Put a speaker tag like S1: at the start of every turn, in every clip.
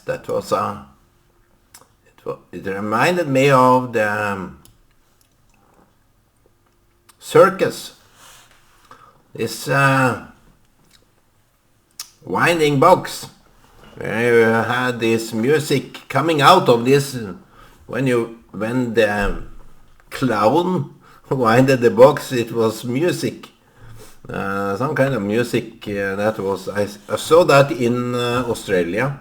S1: That was it reminded me of the circus. This winding box where you had this music coming out of this when the clown winded the box. It was music, some kind of music. That was I saw that in Australia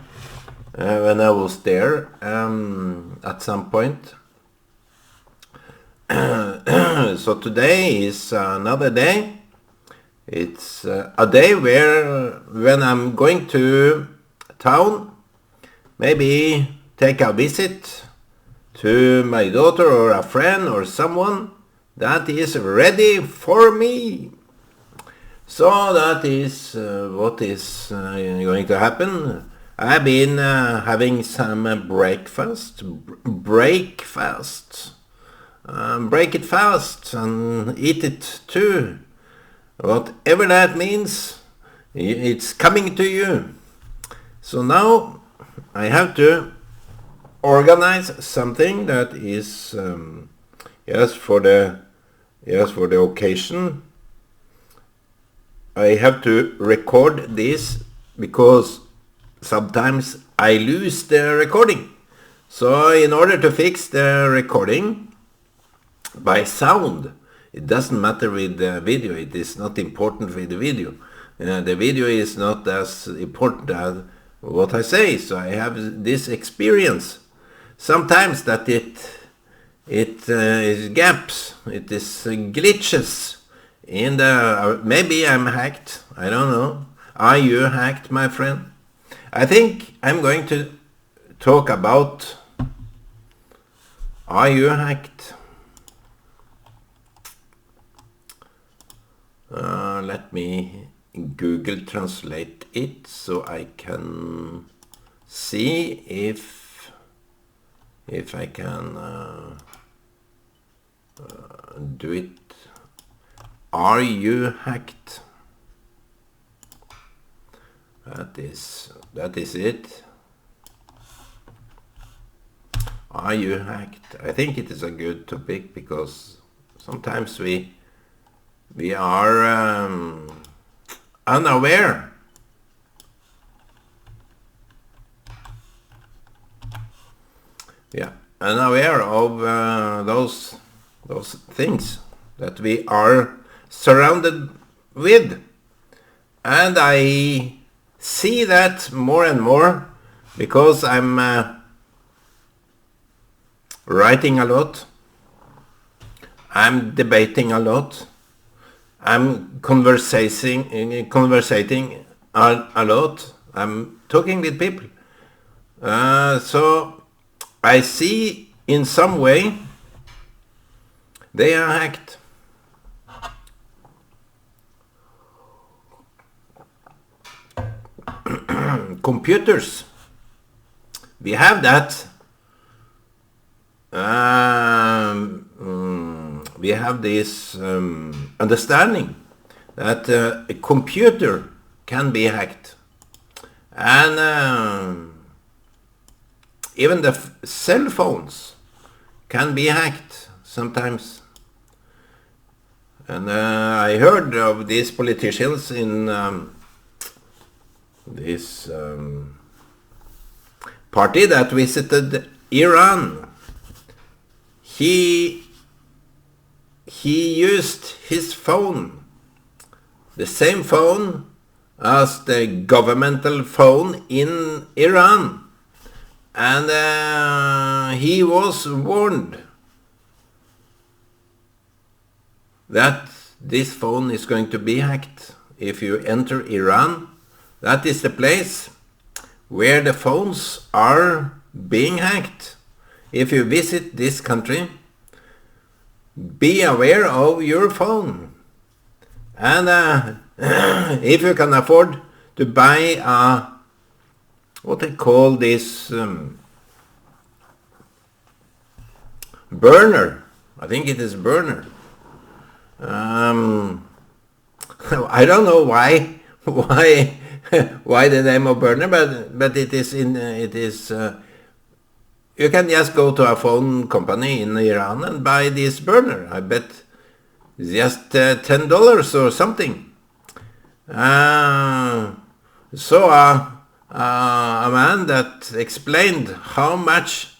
S1: when I was there at some point. So today is another day. It's a day where when I'm going to town, maybe take a visit to my daughter or a friend or someone that is ready for me. So that is what is going to happen. I've been having some breakfast. Break it fast and eat it too. Whatever that means, it's coming to you. So now I have to organize something that is for the occasion. I have to record this because sometimes I lose the recording. So in order to fix the recording by sound, it doesn't matter with the video. It is not important with the video. The video is not as important as what I say. So I have this experience. Sometimes that it is gaps. It is glitches in the. Maybe I'm hacked. I don't know. Are you hacked, my friend? I think I'm going to talk about. Are you hacked? Let me Google Translate it so I can see if I can do it. Are you hacked? That is it. Are you hacked? I think it is a good topic because sometimes we are unaware. Yeah, unaware of those things that we are surrounded with. And I see that more and more because I'm writing a lot. I'm debating a lot. I'm conversating a lot. I'm talking with people. So I see in some way they are hacked. Computers. We have that. We have this understanding that a computer can be hacked, and even the cell phones can be hacked sometimes. And I heard of these politicians in this party that visited Iran. He used his phone, the same phone as the governmental phone in Iran, and he was warned that this phone is going to be hacked if you enter Iran. That is the place where the phones are being hacked. If you visit this country, be aware of your phone. And if you can afford to buy what they call this burner, I think it is burner. I don't know why why the name of burner, but it is you can just go to a phone company in Iran and buy this burner. I bet it's just $10 or something. So a man that explained how much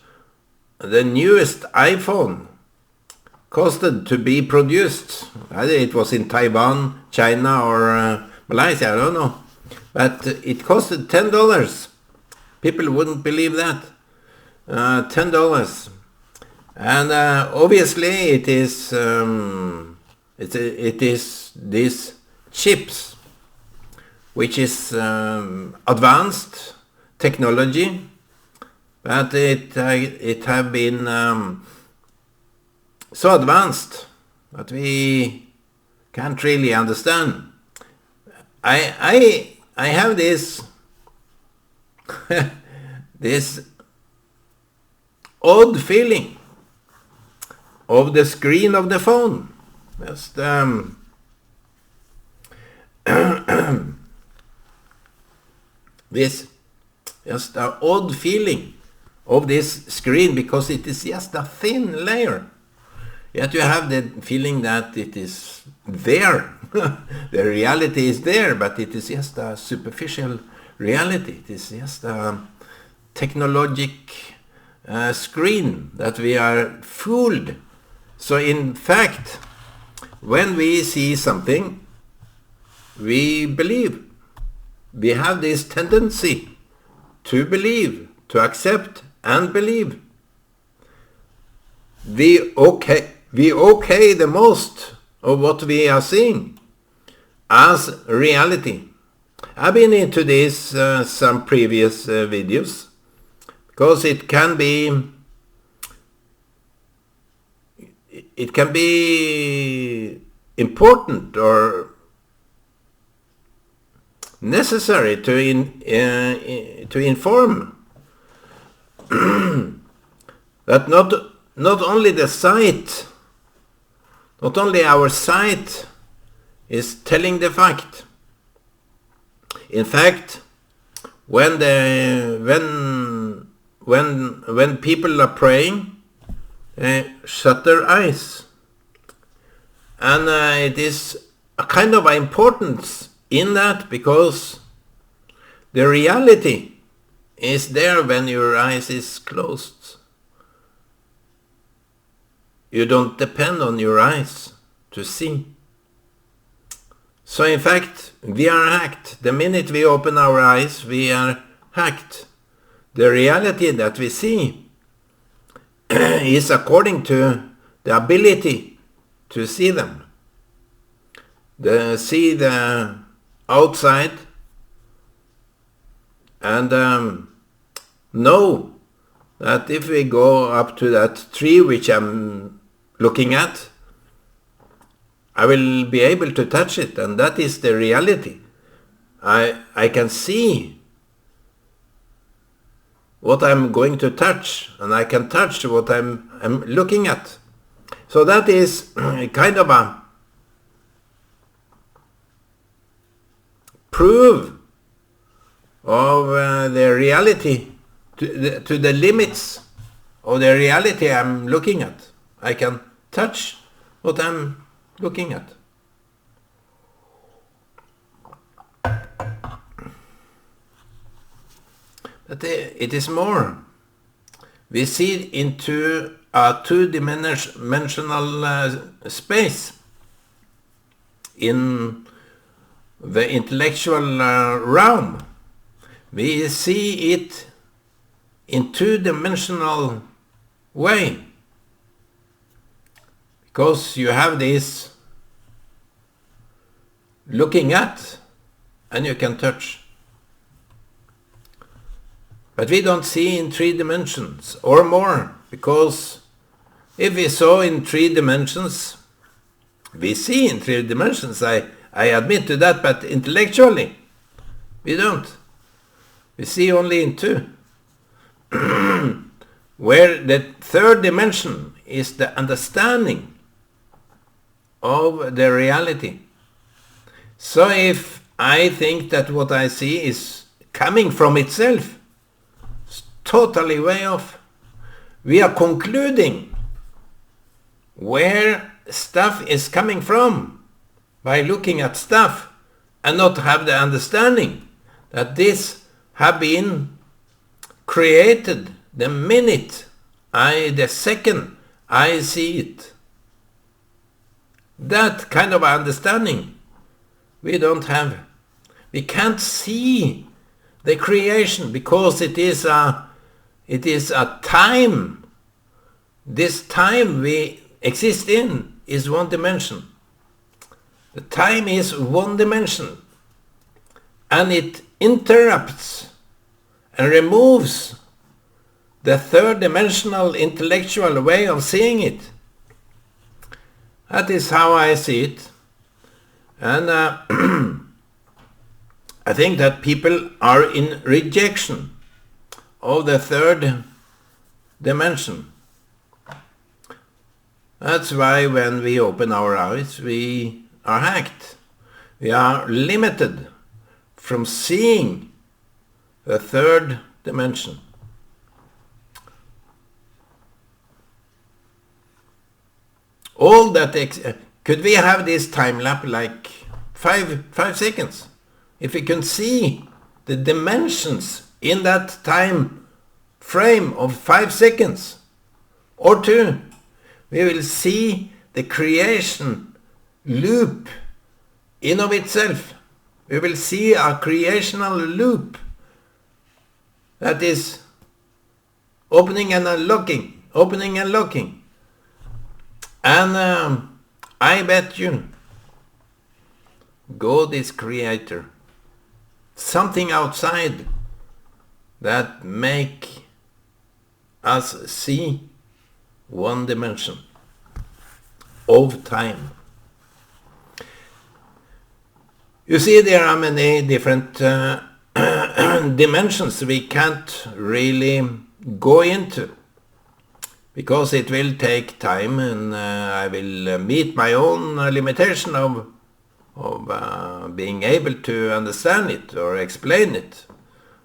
S1: the newest iPhone costed to be produced. Either it was in Taiwan, China, or Malaysia, I don't know. But it costed $10. People wouldn't believe that. $10. And obviously it is these chips, which is advanced technology, but it have been so advanced that we can't really understand. I have this this odd feeling of the screen of the phone. Just this just an odd feeling of this screen, because it is just a thin layer. Yet you have the feeling that it is there. The reality is there, but it is just a superficial reality. It is just a technologic screen that we are fooled. So in fact, when we see something, we believe. We have this tendency to believe, to accept and believe. We okay the most of what we are seeing as reality. I've been into this some previous videos, because it can be important or necessary to inform that not only the sight, not only our sight is telling the fact. In fact, when people are praying, shut their eyes, and it is a kind of importance in that, because the reality is there when your eyes is closed. You don't depend on your eyes to see. So in fact, we are hacked. The minute we open our eyes, we are hacked. The reality that we see is according to the ability to see them. See the outside and know that if we go up to that tree which I'm looking at, I will be able to touch it, and that is the reality. I can see what I'm going to touch, and I can touch what I'm looking at. So that is kind of a proof of the reality, to the limits of the reality I'm looking at. I can touch what I'm looking at. But it is more. We see into a two-dimensional space in the intellectual realm. We see it in two-dimensional way, because you have this looking at and you can touch. But we don't see in 3 dimensions or more, because if we saw in 3 dimensions, we see in 3 dimensions, I admit to that, but intellectually we don't. We see only in 2. Where the 3rd dimension is the understanding of the reality. So if I think that what I see is coming from itself. It's totally way off. We are concluding where stuff is coming from by looking at stuff and not have the understanding that this have been created the second I see it. That kind of understanding we don't have. We can't see the creation because it is a time. This time we exist in is one dimension. The time is one dimension, and it interrupts and removes the third dimensional intellectual way of seeing it. That is how I see it. And I think that people are in rejection of the third dimension. That's why when we open our eyes, we are hacked. We are limited from seeing the third dimension. All that could we have this time lapse like 5 seconds? If we can see the dimensions in that time frame of 5 seconds or 2, we will see the creation loop in of itself. We will see a creational loop that is opening and unlocking, opening and locking. And I bet you God is creator. Something outside that make us see one dimension of time. You see, there are many different dimensions we can't really go into because it will take time, and I will meet my own limitation of being able to understand it or explain it.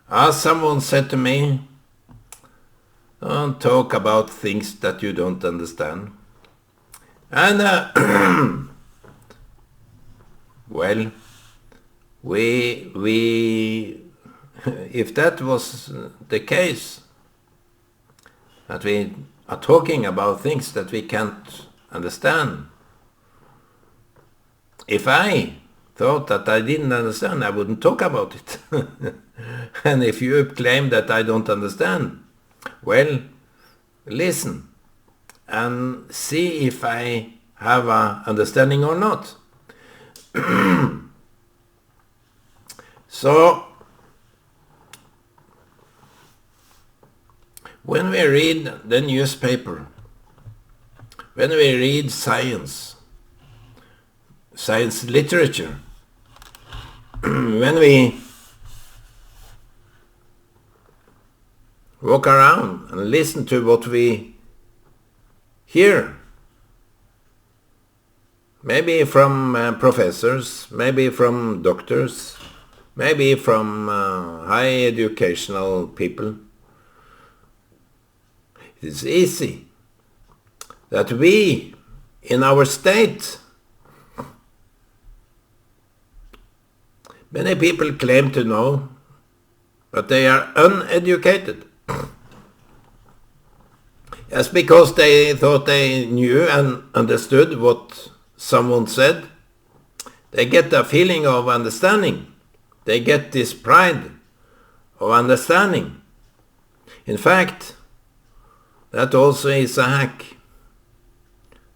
S1: As someone said to me, don't talk about things that you don't understand. And well, we if that was the case, that we are talking about things that we can't understand, if I thought that I didn't understand, I wouldn't talk about it. And if you claim that I don't understand, well, listen and see if I have an understanding or not. So, when we read the newspaper, when we read science literature, when we walk around and listen to what we hear, maybe from professors, maybe from doctors, maybe from high educational people, it's easy that we, in our state, many people claim to know, but they are uneducated. Yes, because they thought they knew and understood what someone said. They get a feeling of understanding. They get this pride of understanding. In fact, that also is a hack.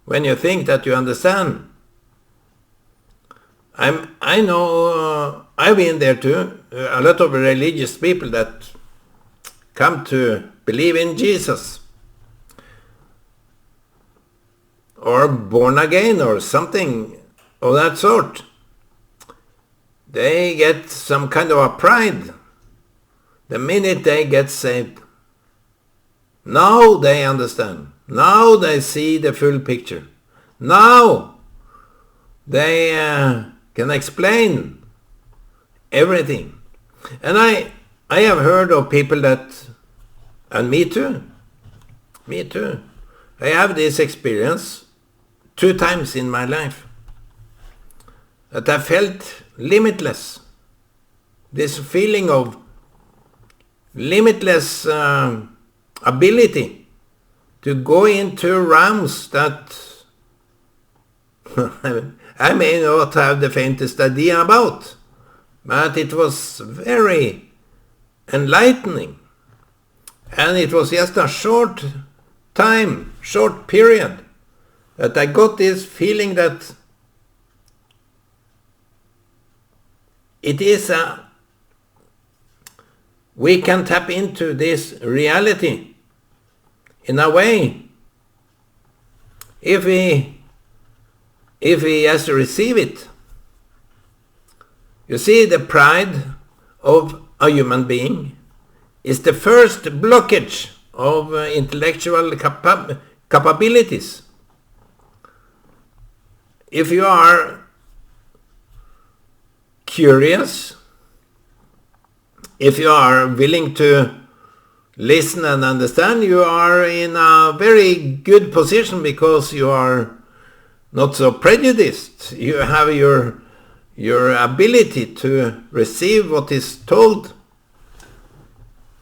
S1: When you think that you understand, I know, I've been there too, a lot of religious people that come to believe in Jesus, or born again or something of that sort. They get some kind of a pride the minute they get saved. Now they understand. Now they see the full picture. Now they can explain everything. And I have heard of people that, and me too, I have this experience 2 times in my life, that I felt limitless. This feeling of limitless ability to go into realms that I may not have the faintest idea about, but it was very enlightening. And it was just a short period, that I got this feeling that it is we can tap into this reality in a way if we just receive it. You see, the pride of a human being is the first blockage of intellectual capabilities. If you are curious, if you are willing to listen and understand, you are in a very good position, because you are not so prejudiced. You have your ability to receive what is told.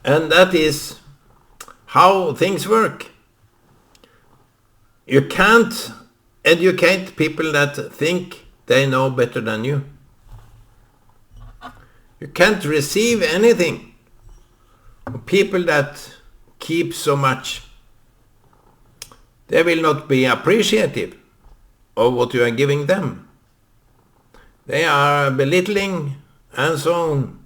S1: And that is how things work. You can't educate people that think they know better than you. You can't receive anything from people that keep so much. They will not be appreciative of what you are giving them. They are belittling and so on.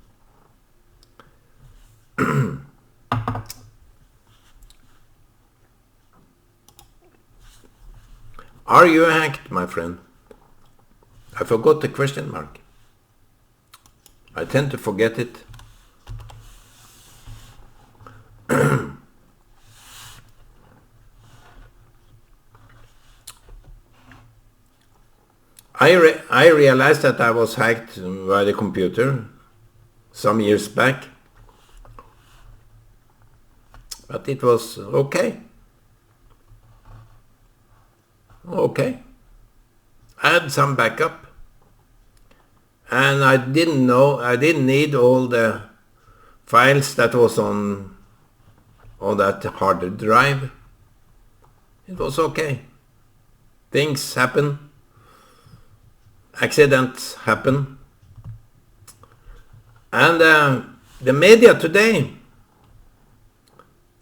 S1: Are you hacked, my friend? I forgot the question mark. I tend to forget it. I realized that I was hacked by the computer some years back, but it was okay. I had some backup, and I didn't need all the files that was on that hard drive. It was okay. Things happen. Accidents happen. And the media today,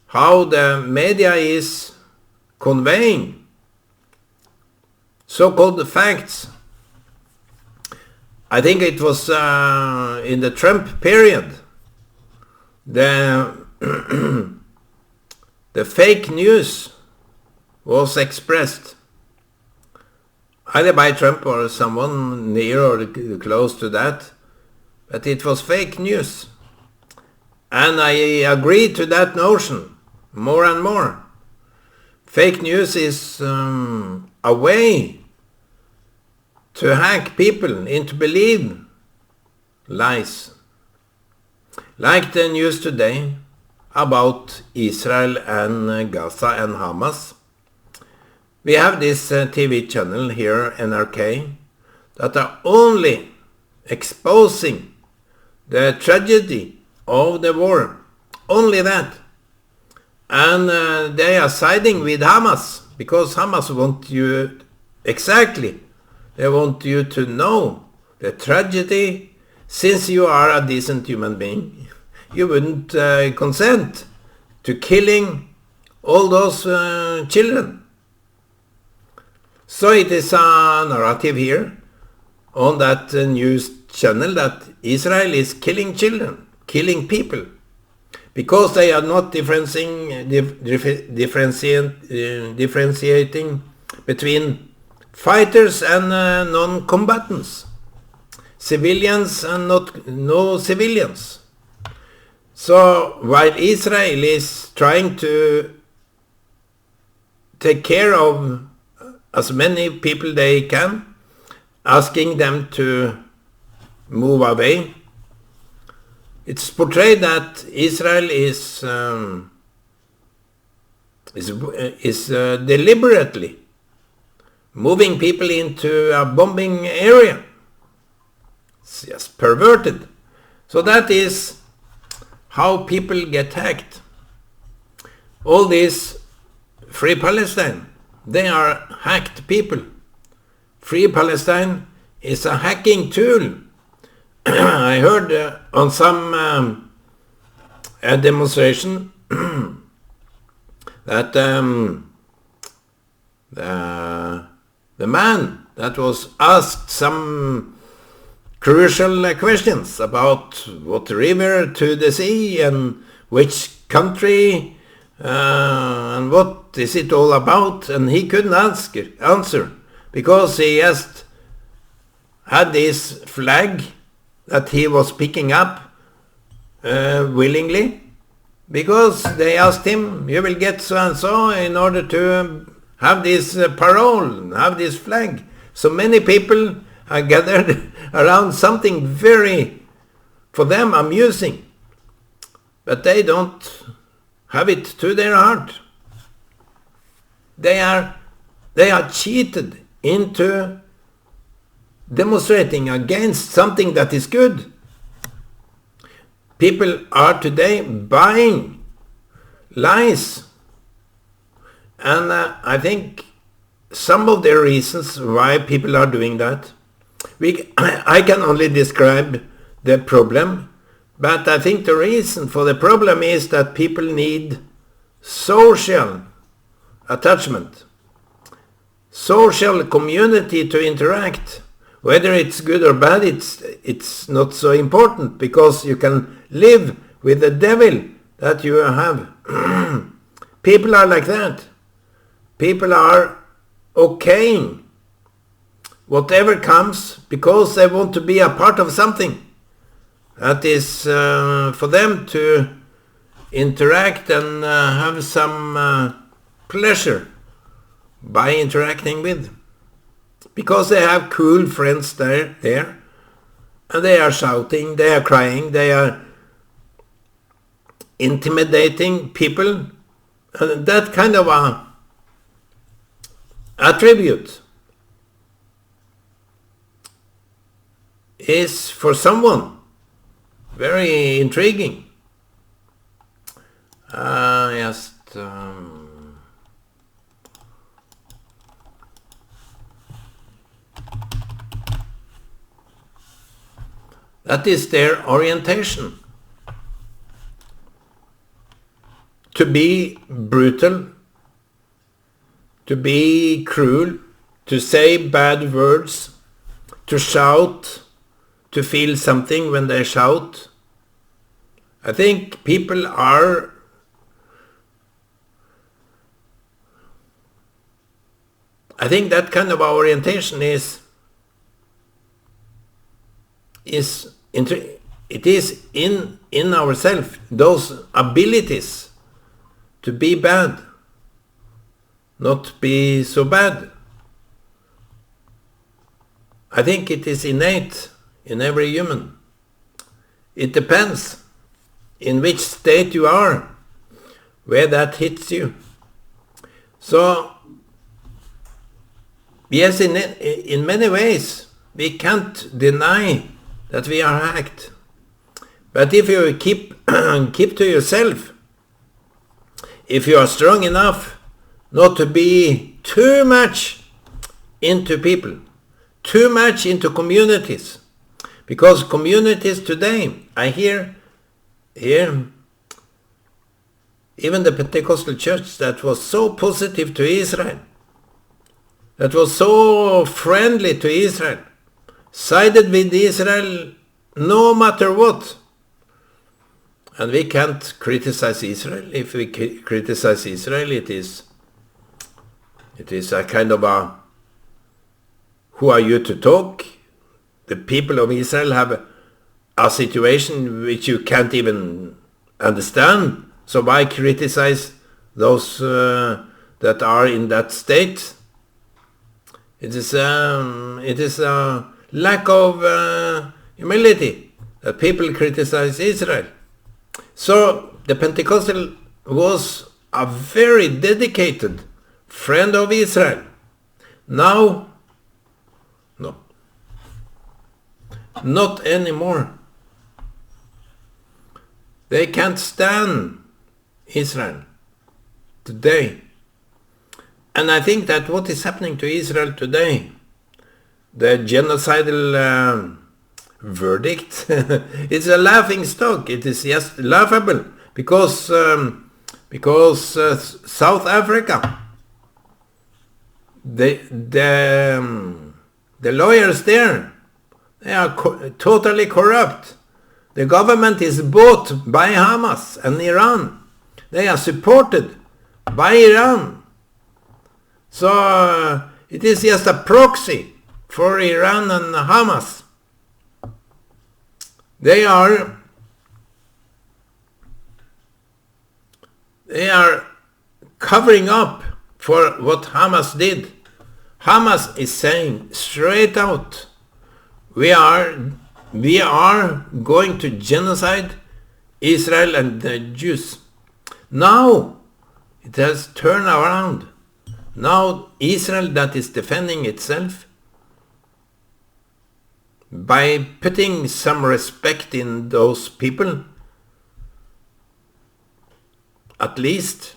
S1: how the media is conveying so-called facts. I think it was in the Trump period, the fake news was expressed either by Trump or someone near or close to that, but it was fake news. And I agree to that notion more and more. Fake news is a way to hack people into believe lies. Like the news today about Israel and Gaza and Hamas. We have this TV channel here, NRK, that are only exposing the tragedy of the war. Only that. And they are siding with Hamas, because Hamas want you, exactly, they want you to know the tragedy. Since you are a decent human being, you wouldn't consent to killing all those children. So it is a narrative here on that news channel that Israel is killing children, killing people, because they are not differentiating between fighters and non-combatants, civilians and no civilians. So while Israel is trying to take care of as many people they can, asking them to move away it's portrayed that Israel is deliberately moving people into a bombing area. It's just perverted. So that is how people get hacked. All these Free Palestine, they are hacked people. Free Palestine is a hacking tool. I heard on some a demonstration that the man that was asked some crucial questions about what river to the sea and which country and what is it all about, and he couldn't answer because he just had this flag that he was picking up willingly, because they asked him, you will get so and so in order to have this parole, have this flag. So many people are gathered around something very, for them, amusing, but they don't have it to their heart. They are cheated into demonstrating against something that is good. People are today buying lies, and I think some of the reasons why people are doing that, I can only describe the problem, but I think the reason for the problem is that people need social attachment, social community to interact. Whether it's good or bad, it's not so important, because you can live with the devil that you have. People are like that. People are okaying whatever comes because they want to be a part of something that is for them to interact and have some pleasure by interacting with. Because they have cool friends there, and they are shouting, they are crying, they are intimidating people, and that kind of a attribute is for someone very intriguing. That is their orientation. To be brutal, to be cruel, to say bad words, to shout, to feel something when they shout. I think people are that kind of orientation is in ourselves, those abilities to be bad, not be so bad. I think it is innate in every human. It depends in which state you are, where that hits you. So, yes, in many ways, we can't deny that we are hacked. But if you keep to yourself, if you are strong enough not to be too much into people, too much into communities, because communities today, I hear even the Pentecostal church that was so positive to Israel, that was so friendly to Israel, sided with Israel no matter what. And we can't criticize Israel. If we criticize Israel, it is a kind of a, who are you to talk? The people of Israel have a situation which you can't even understand. So why criticize those that are in that state? It is a lack of humility that people criticize Israel. So the Pentecostal was a very dedicated friend of Israel. Now, no, not anymore. They can't stand Israel today. And I think that what is happening to Israel today, the genocidal verdict, it's a laughing stock. It is just laughable because South Africa, the lawyers there, they are totally corrupt. The government is bought by Hamas and Iran. They are supported by Iran. So it is just a proxy for Iran and Hamas. They are covering up for what Hamas did. Hamas is saying straight out, we are going to genocide Israel and the Jews. Now it has turned around. Now Israel, that is defending itself by putting some respect in those people, at least,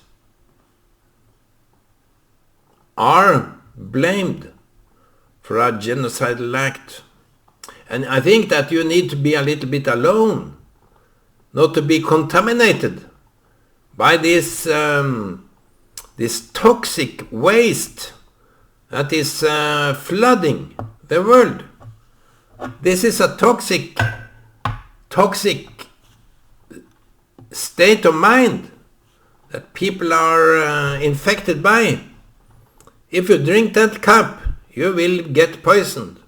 S1: are blamed for a genocidal act. And I think that you need to be a little bit alone, not to be contaminated by this toxic waste that is flooding the world. This is a toxic state of mind that people are infected by. If you drink that cup, you will get poisoned.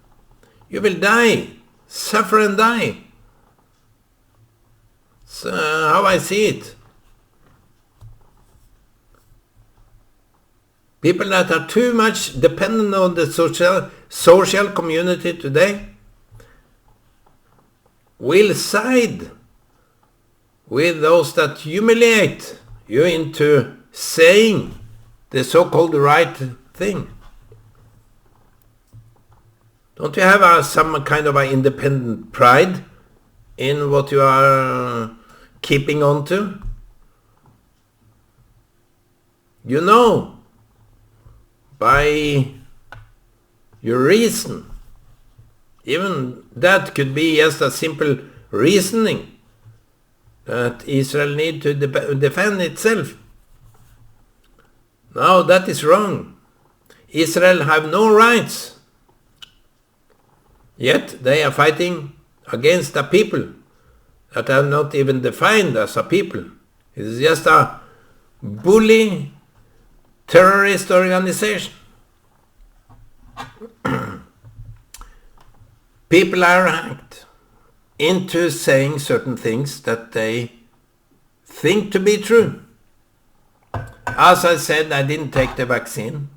S1: You will die, suffer and die. So how I see it. People that are too much dependent on the social community today will side with those that humiliate you into saying the so-called right thing. Don't you have some kind of an independent pride in what you are keeping on to? You know, by your reason, even that could be just a simple reasoning that Israel needs to defend itself. No, that is wrong. Israel have no rights. Yet they are fighting against a people that are not even defined as a people. It is just a bully terrorist organization. People are hacked into saying certain things that they think to be true. As I said, I didn't take the vaccine.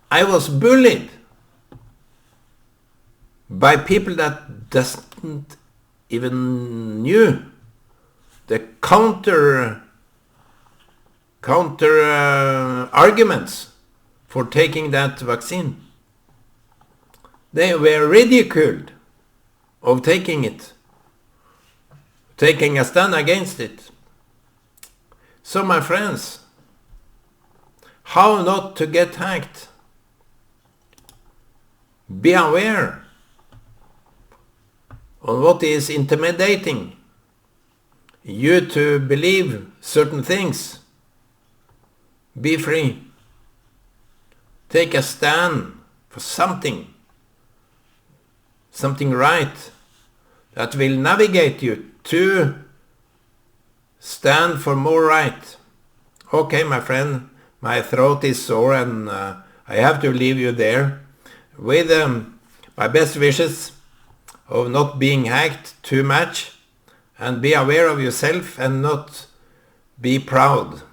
S1: I was bullied by people that doesn't even knew the counter arguments for taking that vaccine. They were ridiculed of taking it, taking a stand against it. So my friends, how not to get hacked? Be aware on what is intimidating you to believe certain things. Be free. Take a stand for something right that will navigate you to stand for more right. Okay, my friend, my throat is sore and I have to leave you there with my best wishes of not being hacked too much, and be aware of yourself and not be proud.